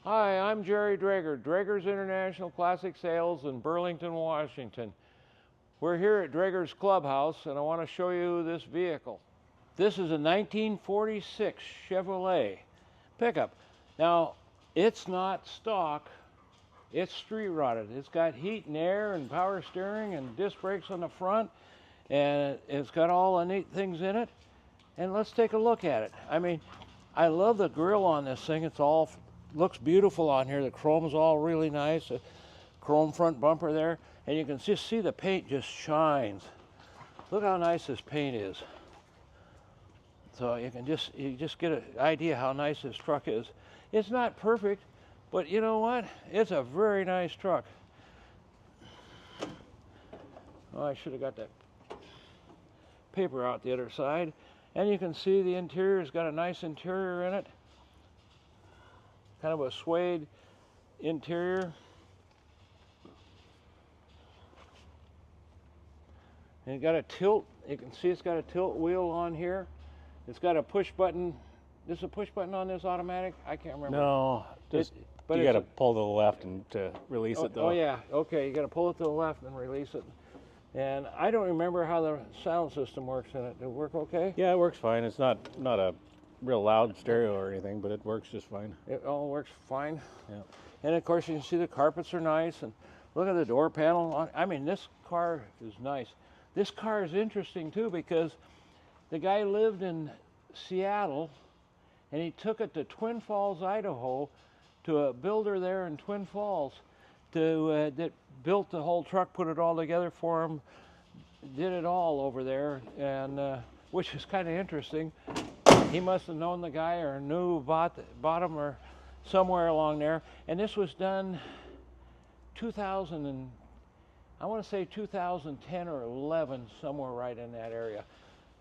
Hi, I'm Jerry Drager, Drager's International Classic Sales in Burlington, Washington. We're here at Drager's Clubhouse and I want to show you this vehicle. This is a 1946 Chevrolet pickup. Now, it's not stock, it's street rotted. It's got heat and air and power steering and disc brakes on the front, and it's got all the neat things in it. And let's take a look at it. I mean, I love the grill on this thing. It's all looks beautiful on here. The chrome's all really nice. A chrome front bumper there, and you can just see the paint just shines. Look how nice this paint is. So you just get an idea how nice this truck is. It's not perfect, but you know what? It's a very nice truck. Oh, I should have got that paper out the other side. And you can see the interior's got a nice interior in it. Kind of a suede interior. And it got a tilt. You can see it's got a tilt wheel on here. It's got a push button. There's a push button on this automatic? I can't remember. No, just you got to pull to the left and to release it though. Oh yeah, okay. You got to pull it to the left and release it. And I don't remember how the sound system works in it. Does it work okay? Yeah, it works fine. It's not a real loud stereo or anything, but it works just fine. It all works fine. Yeah. And of course you can see the carpets are nice, and look at the door panel. I mean, this car is nice. This car is interesting too because the guy lived in Seattle and he took it to Twin Falls, Idaho, to a builder there in Twin Falls that built the whole truck, put it all together for him, did it all over there, and which is kind of interesting. He must have known the guy or knew bought him or somewhere along there. And this was done 2000 and I want to say 2010 or 11, somewhere right in that area,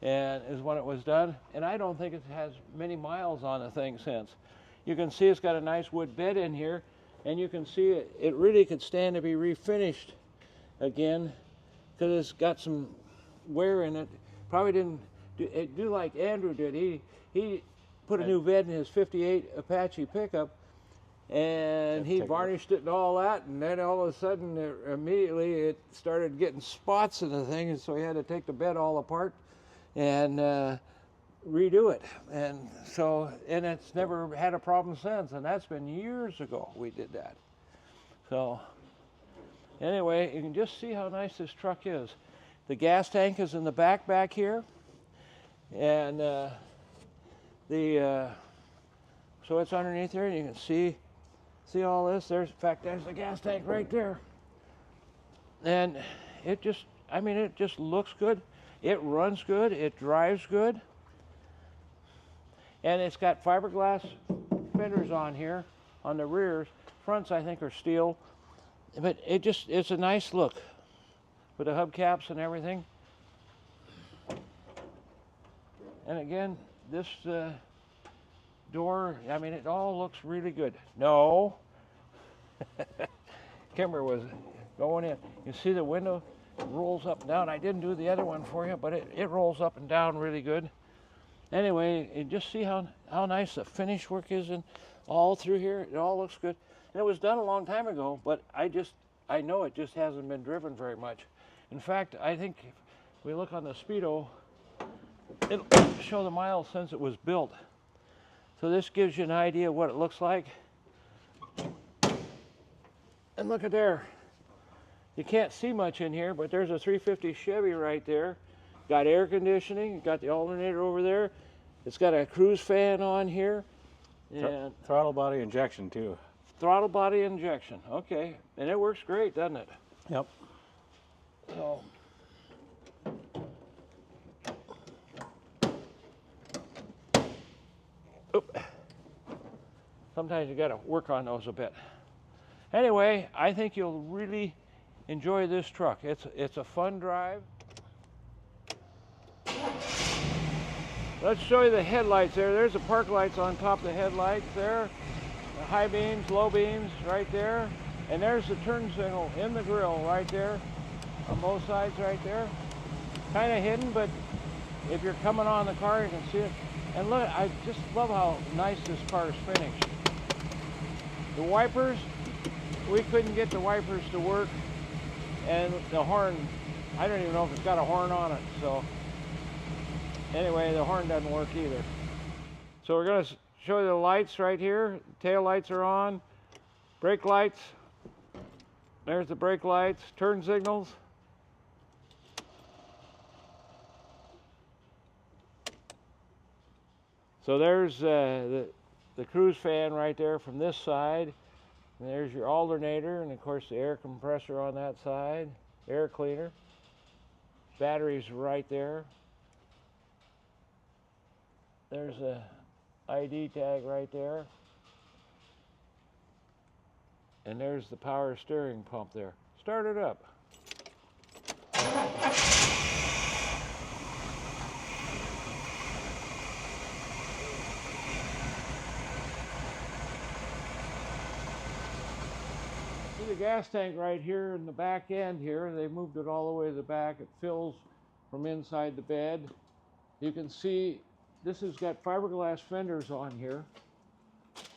and is when it was done. And I don't think it has many miles on the thing since. You can see it's got a nice wood bed in here, and you can see it really could stand to be refinished again because it's got some wear in it. Probably didn't do like Andrew did. He put a new bed in his 58 Apache pickup, and he varnished it and all that, and then all of a sudden immediately it started getting spots in the thing, and so he had to take the bed all apart and redo it. And so, and it's never had a problem since, and that's been years ago we did that. So anyway, you can just see how nice this truck is. The gas tank is in the back here, and so it's underneath there, and you can see all this. In fact, there's the gas tank right there. And it just looks good. It runs good. It drives good. And it's got fiberglass fenders on here, on the rears. Fronts, I think, are steel. But it's a nice look with the hubcaps and everything. And again, this door, I mean, it all looks really good. No. Kimber was going in. You see the window rolls up and down. I didn't do the other one for you, but it rolls up and down really good. Anyway, you just see how nice the finish work is and all through here. It all looks good. And it was done a long time ago, but I know it just hasn't been driven very much. In fact, I think if we look on the Speedo, it'll show the miles since it was built. So this gives you an idea of what it looks like. And look at there. You can't see much in here, but there's a 350 Chevy right there. Got air conditioning, got the alternator over there. It's got a cruise fan on here. And throttle body injection too. Throttle body injection, okay. And it works great, doesn't it? Yep. So, sometimes you got to work on those a bit. Anyway, I think you'll really enjoy this truck. It's a fun drive. Let's show you the headlights there. There's the park lights on top of the headlights there. The high beams, low beams right there. And there's the turn signal in the grill right there on both sides right there. Kind of hidden, but if you're coming on the car, you can see it. And look, I just love how nice this car is finished. The wipers, we couldn't get the wipers to work, and the horn, I don't even know if it's got a horn on it. So anyway, the horn doesn't work either. So we're going to show you the lights right here. Tail lights are on. Brake lights. There's the brake lights. Turn signals. So there's the cruise fan right there from this side. And there's your alternator, and of course the air compressor on that side. Air cleaner. Batteries right there. There's a ID tag right there. And there's the power steering pump there. Start it up. See the gas tank right here in the back end here. They moved it all the way to the back. It fills from inside the bed. You can see this has got fiberglass fenders on here.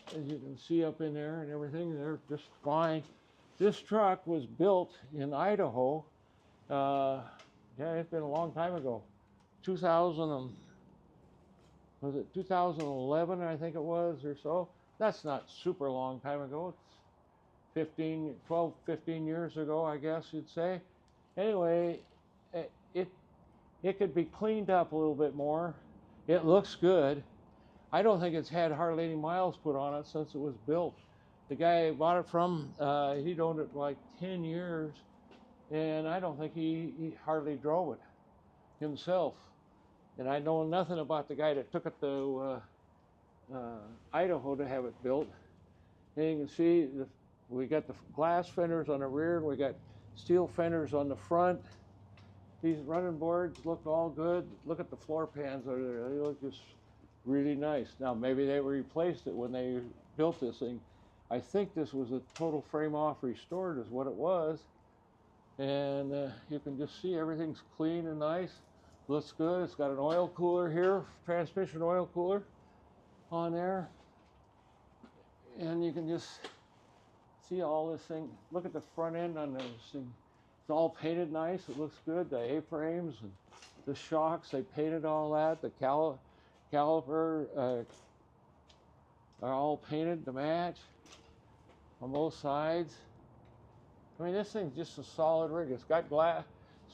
As you can see up in there and everything, they're just fine. This truck was built in Idaho. Yeah, it's been a long time ago. 2011, I think it was, or so. That's not super long time ago. It's 12, 15 years ago, I guess you'd say. Anyway, it could be cleaned up a little bit more. It looks good. I don't think it's had hardly any miles put on it since it was built. The guy I bought it from, he'd owned it like 10 years, and I don't think he hardly drove it himself. And I know nothing about the guy that took it to Idaho to have it built. And you can see we got the glass fenders on the rear, and we got steel fenders on the front. These running boards look all good. Look at the floor pans over there. They look just really nice. Now, maybe they replaced it when they built this thing. I think this was a total frame off restored is what it was. And you can just see everything's clean and nice. Looks good. It's got an oil cooler here, transmission oil cooler on there. And you can just see all this thing. Look at the front end on this thing. It's all painted nice. It looks good. The A-frames and the shocks, they painted all that. The caliper are all painted to match on both sides. I mean, this thing's just a solid rig. It's got glass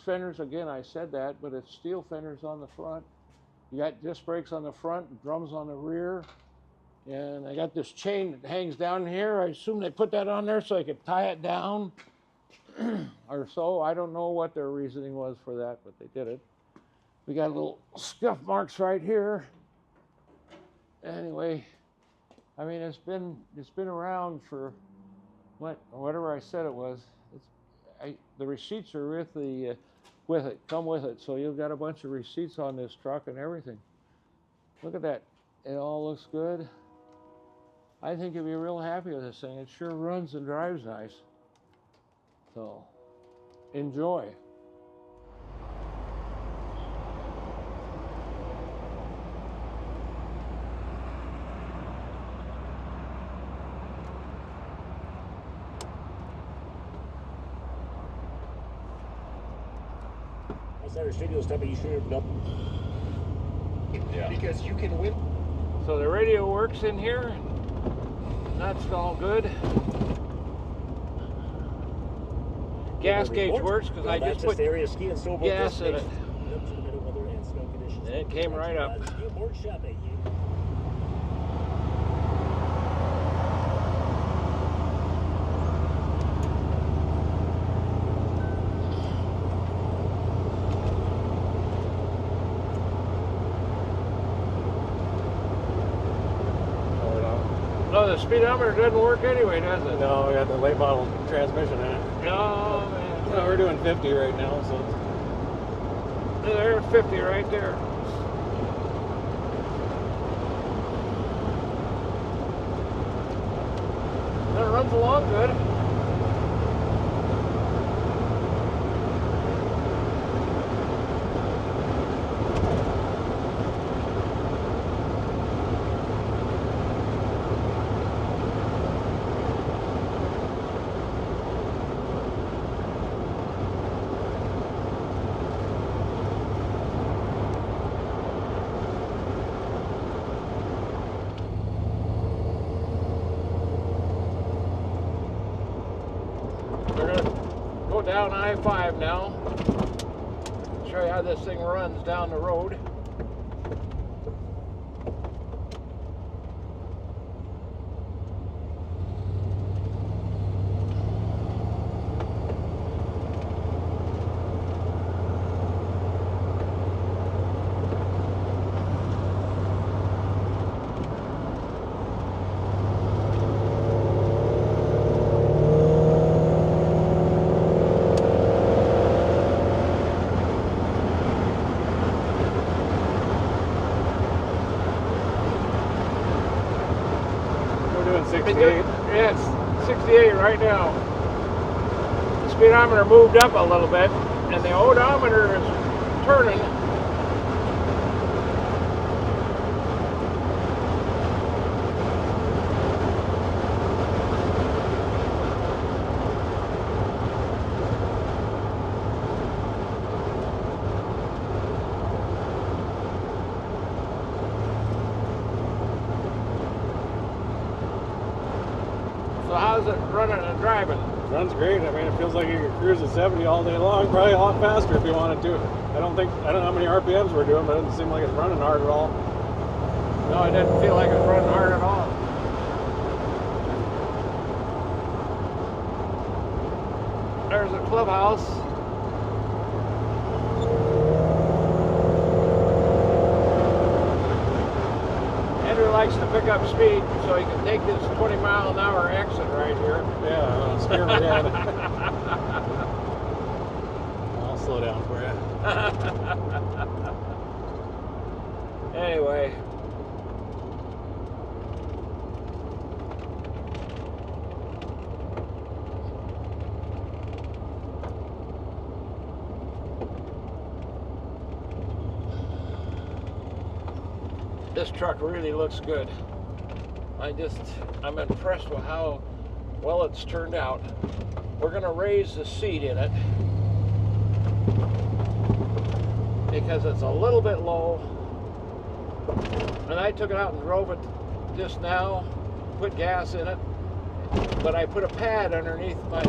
fenders, again, I said that, but it's steel fenders on the front. You got disc brakes on the front, drums on the rear, and I got this chain that hangs down here. I assume they put that on there so I could tie it down or so. I don't know what their reasoning was for that, but they did it. We got little scuff marks right here. Anyway, I mean, it's been around for whatever I said it was. The receipts are with it, come with it. So you've got a bunch of receipts on this truck and everything. Look at that. It all looks good. I think you'll be real happy with this thing. It sure runs and drives nice. So, enjoy. Center studio stuff, you should have done. Yeah. Because you can win. So the radio works in here. That's all good. Gas gauge works because I just put gas in it. And it came right up. No, the speedometer doesn't work anyway, does it? No, we got the late model transmission in it. Oh, man. No, we're doing 50 right now, so. There's 50 right there. That runs along good. down I-5 now. Show you how this thing runs down the road. Yeah, it's 68 right now. The speedometer moved up a little bit, and the odometer is turning. So how's it running and driving? Runs great. I mean, it feels like you could cruise at 70 all day long, probably a lot faster if you wanted to. I don't know how many RPMs we're doing, but it doesn't seem like it's running hard at all. No, it didn't feel like it's running hard at all. There's a clubhouse. Andrew likes to pick up speed so he can take this 20-mile-an-hour exit right here. Yeah, scare me down. I'll slow down for you. Anyway. This truck really looks good. I'm impressed with how well it's turned out. We're gonna raise the seat in it because it's a little bit low. And I took it out and drove it just now, put gas in it, but I put a pad underneath my,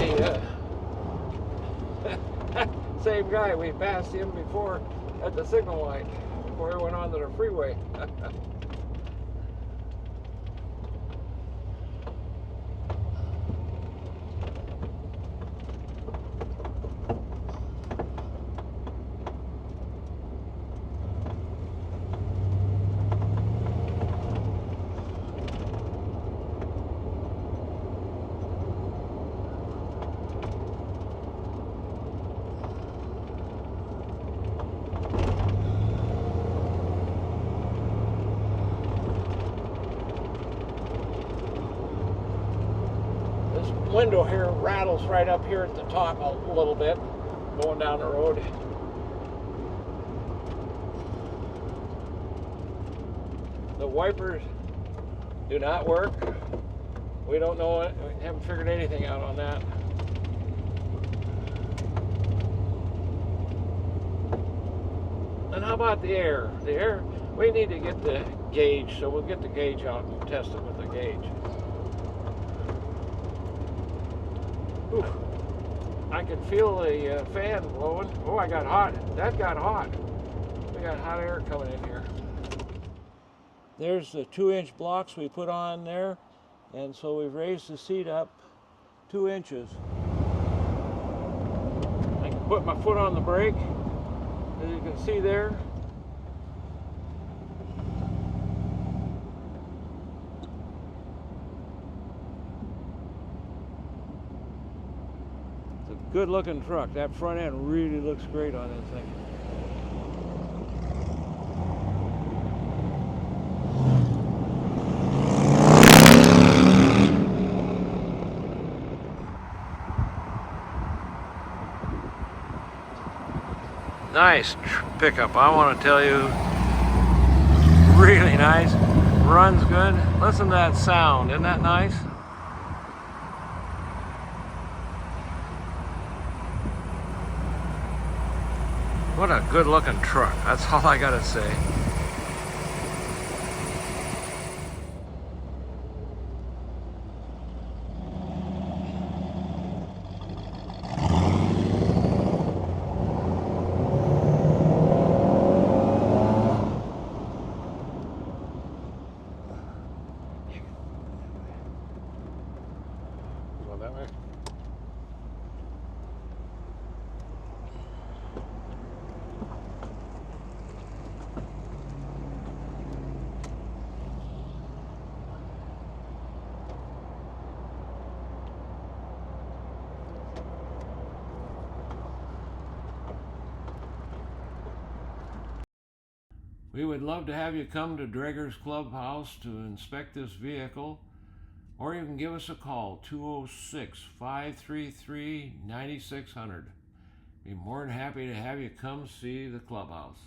same guy, we passed him before at the signal light, before we went onto the freeway. Window here rattles right up here at the top a little bit going down the road. The wipers do not work. We don't know it. We haven't figured anything out on that. And how about the air? The air, we need to get the gauge, so we'll get the gauge out and test it with the gauge. Ooh, I can feel the fan blowing. Oh, I got hot. That got hot. We got hot air coming in here. There's the 2-inch blocks we put on there. And so we've raised the seat up 2 inches. I can put my foot on the brake, as you can see there. Good looking truck. That front end really looks great on this thing. Nice pickup, I want to tell you. Really nice. Runs good. Listen to that sound. Isn't that nice? What a good looking truck. That's all I gotta say. that way. We would love to have you come to Drager's Clubhouse to inspect this vehicle, or you can give us a call, 206-533-9600. Be more than happy to have you come see the clubhouse.